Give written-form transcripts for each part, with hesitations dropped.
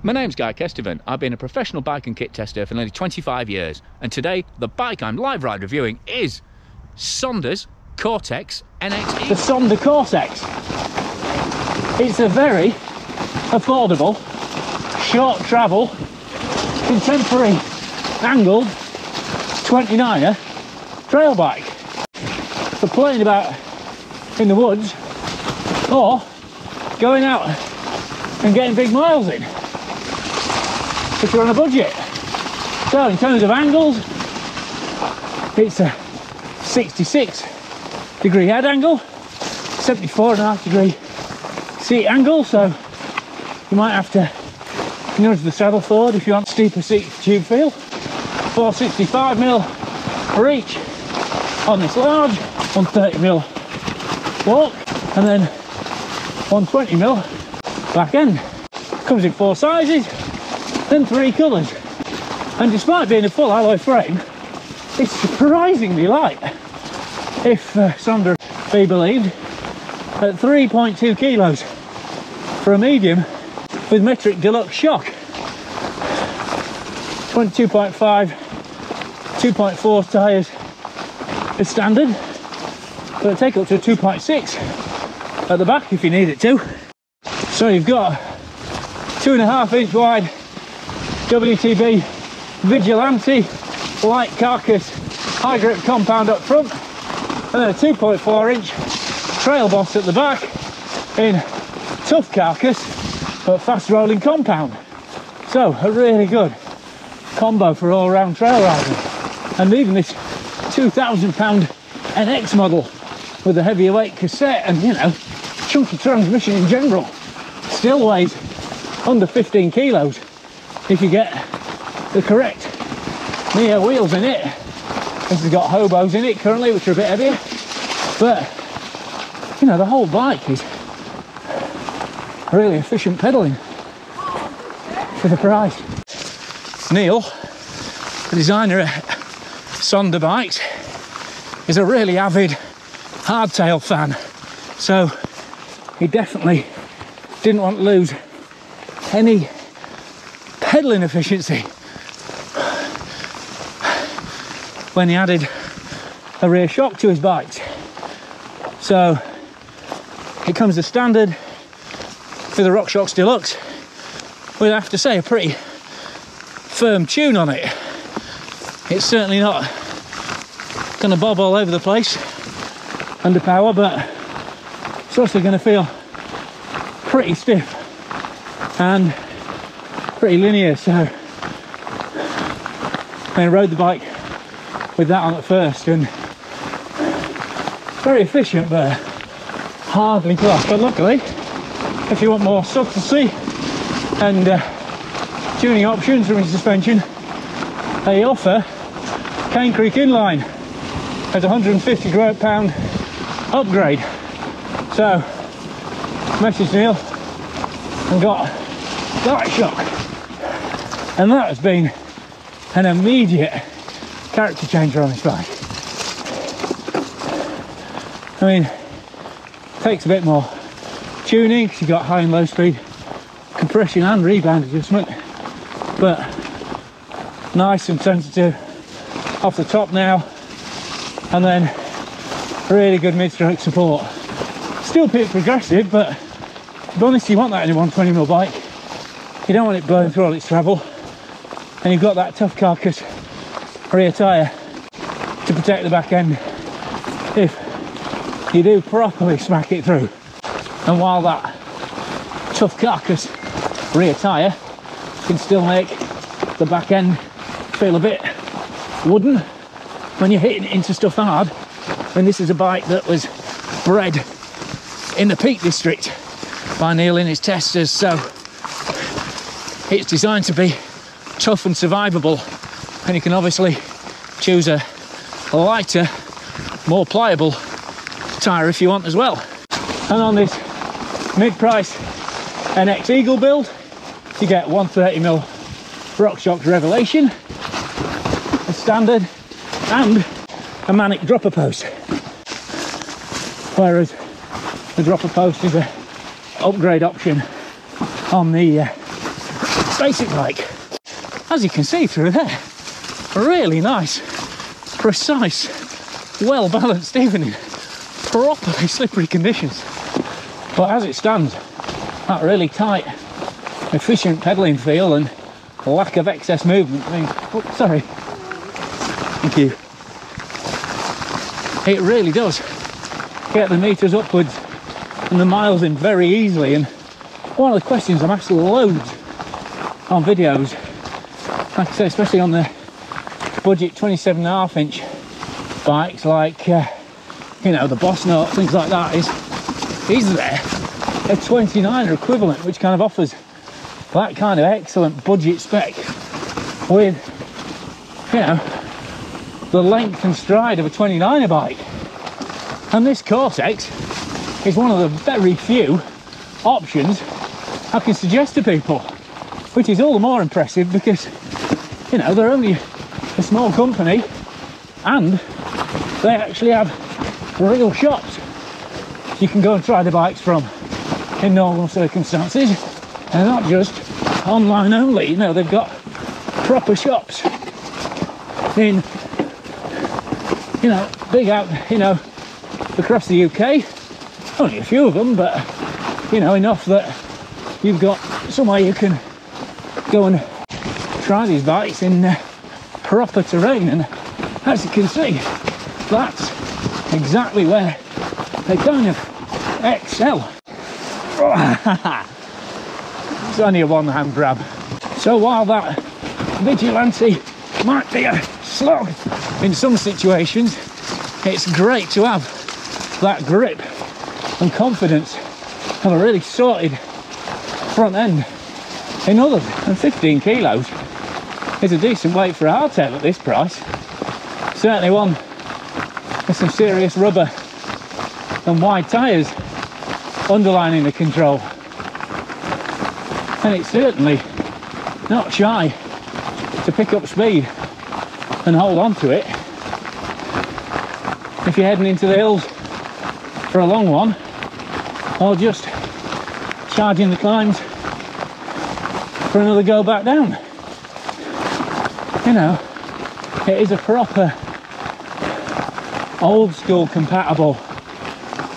My name's Guy Kesteven. I've been a professional bike and kit tester for nearly 25 years, and today the bike I'm live ride reviewing is Sonder's Cortex NX Eagle. The Sonder Cortex. It's a very affordable, short travel, contemporary angled 29er trail bike for playing about in the woods or going out and getting big miles in if you're on a budget. So in terms of angles, it's a 66-degree head angle, 74.5-degree seat angle, so you might have to nudge the saddle forward if you want steeper seat tube feel. 465mm reach on this large, 130mm walk, and then 120mm back end. Comes in 4 sizes and 3 colours, and despite being a full alloy frame, it's surprisingly light if Sonder be believed, at 3.2 kilos for a medium with metric deluxe shock. 22.5, 2.4 tyres is standard, but take up to 2.6 at the back if you need it to. So you've got 2.5-inch wide WTB Vigilante light carcass high grip compound up front, and then a 2.4-inch trail boss at the back in tough carcass but fast rolling compound. So a really good combo for all round trail riding. And even this £2,000 NX model with a heavier weight cassette and, you know, chunky transmission in general still weighs under 15 kilos if you get the correct Neo wheels in it. This has got hobos in it currently, which are a bit heavier, but you know, the whole bike is really efficient pedalling for the price. Neil, the designer at Sonder Bikes, is a really avid hardtail fan, so he definitely didn't want to lose any pedalling efficiency when he added a rear shock to his bikes. So it comes as standard with the RockShox Deluxe with, I have to say, a pretty firm tune on it. It's certainly not going to bob all over the place under power, but it's also going to feel pretty stiff and pretty linear. So I rode the bike with that on at first, and very efficient but hardly cloth. But luckily, if you want more subtlety and tuning options from your suspension, they offer Cane Creek Inline as a £150 upgrade. So message Neil and got that shock, and that has been an immediate character changer on this bike. I mean, it takes a bit more tuning because you've got high and low speed compression and rebound adjustment, but nice and sensitive off the top now, and then really good mid-stroke support. Still a bit progressive, but to be honest, you want that in a 120mm bike. You don't want it blowing through all its travel, and you've got that tough carcass rear tyre to protect the back end if you do properly smack it through. And while that tough carcass rear tyre can still make the back end feel a bit wooden when you're hitting into stuff hard, and this is a bike that was bred in the Peak District by Neil in his testers, so it's designed to be tough and survivable, and you can obviously choose a lighter, more pliable tyre if you want as well. And on this mid-price NX Eagle build, you get 130mm RockShox Revelation, a standard, and a manic dropper post, whereas the dropper post is an upgrade option on the basic bike. As you can see through there, really nice, precise, well balanced even in properly slippery conditions. But as it stands, that really tight, efficient pedalling feel and lack of excess movement means, oh sorry, thank you, it really does get the meters upwards and the miles in very easily. And one of the questions I'm asked loads on videos, like I say, especially on the budget 27.5 inch bikes like you know, the Boss Note, things like that, is there a 29er equivalent which kind of offers that kind of excellent budget spec with, you know, the length and stride of a 29er bike? And this Cortex is one of the very few options I can suggest to people, which is all the more impressive because, you know, they're only a small company and they actually have real shops you can go and try the bikes from in normal circumstances, and not just online only. You know, they've got proper shops in, you know, big out, you know, across the UK. Only a few of them, but you know, enough that you've got somewhere you can go and try these bikes in proper terrain. And as you can see, that's exactly where they kind of excel. It's only a one-hand grab. So while that Vigilante might be a slog in some situations, it's great to have that grip and confidence of a really sorted front end in others. And 15 kilos is a decent weight for a hardtail at this price. Certainly one with some serious rubber and wide tyres underlining the control. And it's certainly not shy to pick up speed and hold on to it if you're heading into the hills for a long one, or just charging the climbs for another go back down. You know, it is a proper old school compatible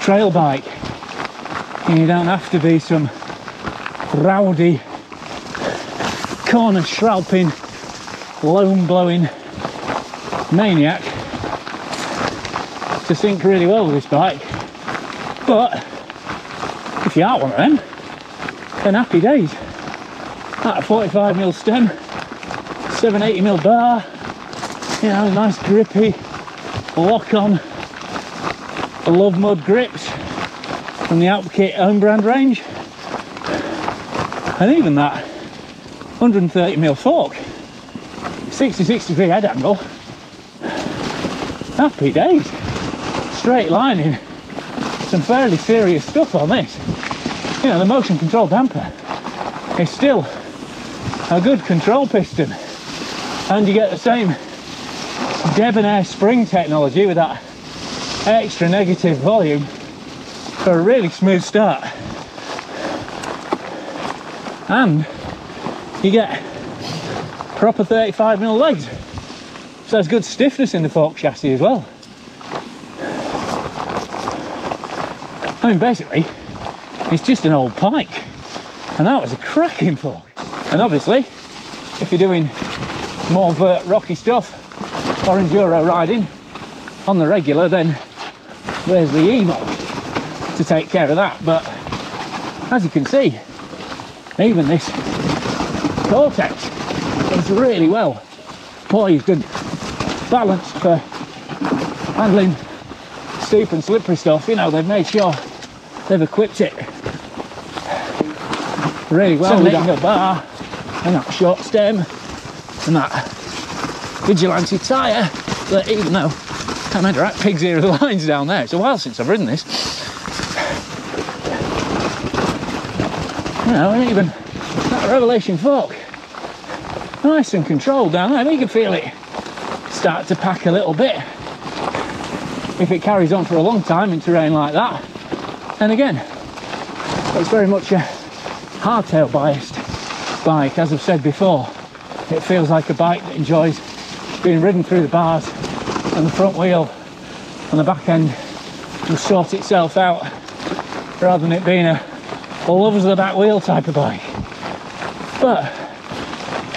trail bike, and you don't have to be some rowdy, corner shrouding, loam blowing maniac to sync really well with this bike. But if you are one of them, then happy days. That 45mm stem, 780mm bar, you know, nice grippy lock on love mud grips from the Alpkit own brand range, and even that 130mm fork, 60 degree head angle. Happy days. Straight lining, some fairly serious stuff on this. You know, the motion control damper is still a good control piston, and you get the same debonair spring technology with that extra negative volume for a really smooth start. And you get proper 35mm legs, so there's good stiffness in the fork chassis as well. I mean, basically it's just an old pike, and that was a cracking fork. And obviously if you're doing more vert rocky stuff or enduro riding on the regular, then there's the E-mod to take care of that. But as you can see, even this Cortex is really well poised and balanced for handling steep and slippery stuff. You know, they've made sure they've equipped it really well with that bar and that short stem and that Vigilante tyre, that even though I made right pig's ear of the lines down there, it's a while since I've ridden this, you know, and even that Revelation fork, nice and controlled down there. You can feel it start to pack a little bit if it carries on for a long time in terrain like that. And again, it's very much a hardtail biased bike. As I've said before, it feels like a bike that enjoys being ridden through the bars, and the front wheel and the back end will sort itself out, rather than it being a lovers of the back wheel type of bike. But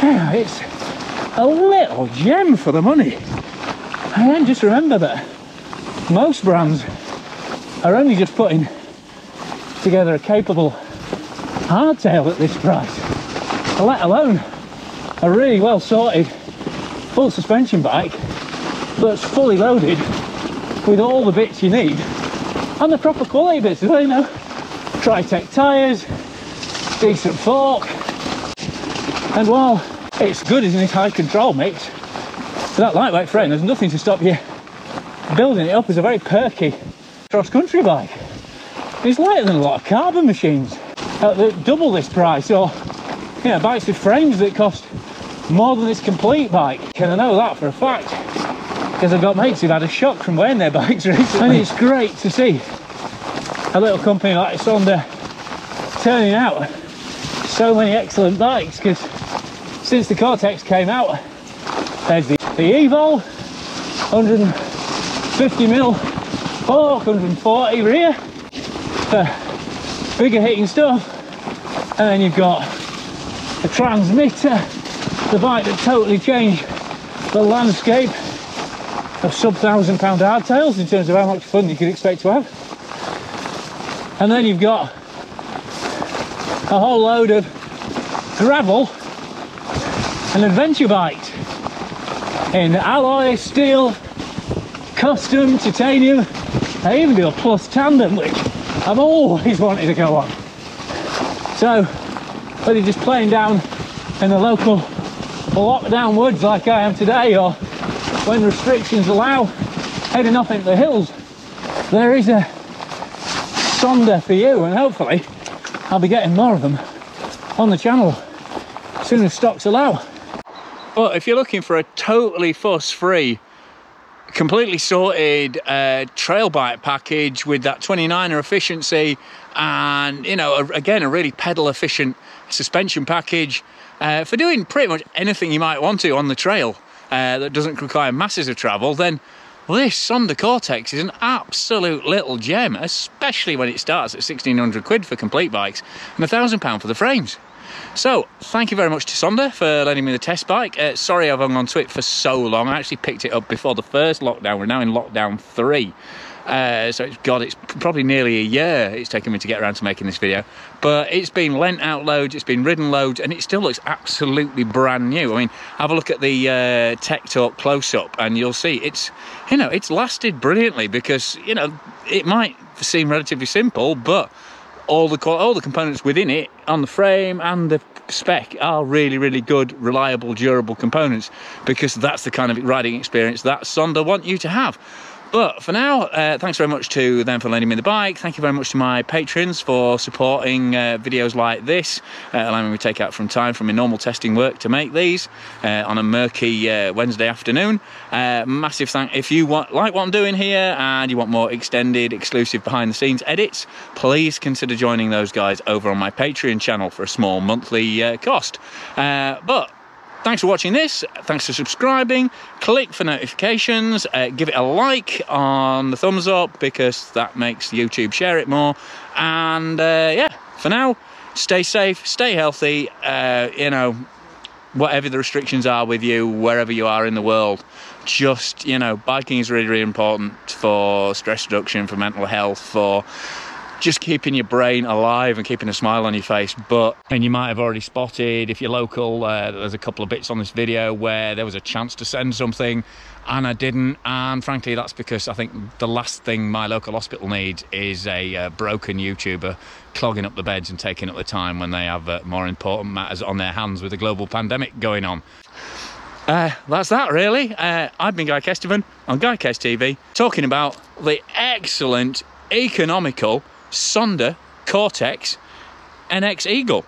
yeah, it's a little gem for the money. And then just remember that most brands are only just putting together a capable hardtail at this price, let alone a really well sorted full suspension bike that's fully loaded with all the bits you need and the proper quality bits as well, you know. Tri-Tech tyres, decent fork, and while it's good as in its high control mix, for that lightweight frame there's nothing to stop you building it up as a very perky cross-country bike. It's lighter than a lot of carbon machines at double this price, or you know, bikes with frames that cost more than this complete bike. And I know that for a fact because I've got mates who've had a shock from wearing their bikes recently. And it's great to see a little company like Sonder turning out so many excellent bikes, because since the Cortex came out, there's the Evo, 150mm fork, 140 rear for bigger hitting stuff, and then you've got the transmitter, the bike that totally changed the landscape of sub-1,000 pound hardtails in terms of how much fun you could expect to have. And then you've got a whole load of gravel and adventure bikes in alloy, steel, custom, titanium. I even do a plus tandem, which I've always wanted to go on. So whether you're just playing down in the local lockdown woods like I am today, or when restrictions allow, heading off into the hills, there is a Sonder for you, and hopefully I'll be getting more of them on the channel as soon as stocks allow. But if you're looking for a totally fuss-free, completely sorted trail bike package with that 29er efficiency and, you know, again, a really pedal efficient suspension package for doing pretty much anything you might want to on the trail that doesn't require masses of travel, then this Sonder Cortex is an absolute little gem, especially when it starts at 1,600 quid for complete bikes and £1,000 for the frames. So thank you very much to Sonder for lending me the test bike. Sorry I've hung on to it for so long. I actually picked it up before the first lockdown. We're now in lockdown 3. So it's probably nearly a year it's taken me to get around to making this video, but it's been lent out loads, it's been ridden loads, and it still looks absolutely brand new. I mean, have a look at the Tech Talk close-up and you'll see it's, you know, it's lasted brilliantly, because, you know, it might seem relatively simple, but all the components within it on the frame and the spec are really, really good, reliable, durable components, because that's the kind of riding experience that Sonder want you to have. But for now, thanks very much to them for lending me the bike. Thank you very much to my patrons for supporting videos like this, allowing me to take out from time from my normal testing work to make these on a murky Wednesday afternoon. Massive thank. If you like what I'm doing here and you want more extended, exclusive behind-the-scenes edits, please consider joining those guys over on my Patreon channel for a small monthly cost. But thanks for watching this, thanks for subscribing, click for notifications, give it a like on the thumbs up because that makes YouTube share it more, and yeah, for now, stay safe, stay healthy, you know, whatever the restrictions are with you, wherever you are in the world, just, you know, biking is really, really important for stress reduction, for mental health, for just keeping your brain alive and keeping a smile on your face. And you might have already spotted, if you're local, there's a couple of bits on this video where there was a chance to send something and I didn't, and frankly that's because I think the last thing my local hospital needs is a broken YouTuber clogging up the beds and taking up the time when they have more important matters on their hands with a global pandemic going on. That's that really. I've been Guy Kesteven on GuyKesTV talking about the excellent, economical Sonder Cortex NX Eagle.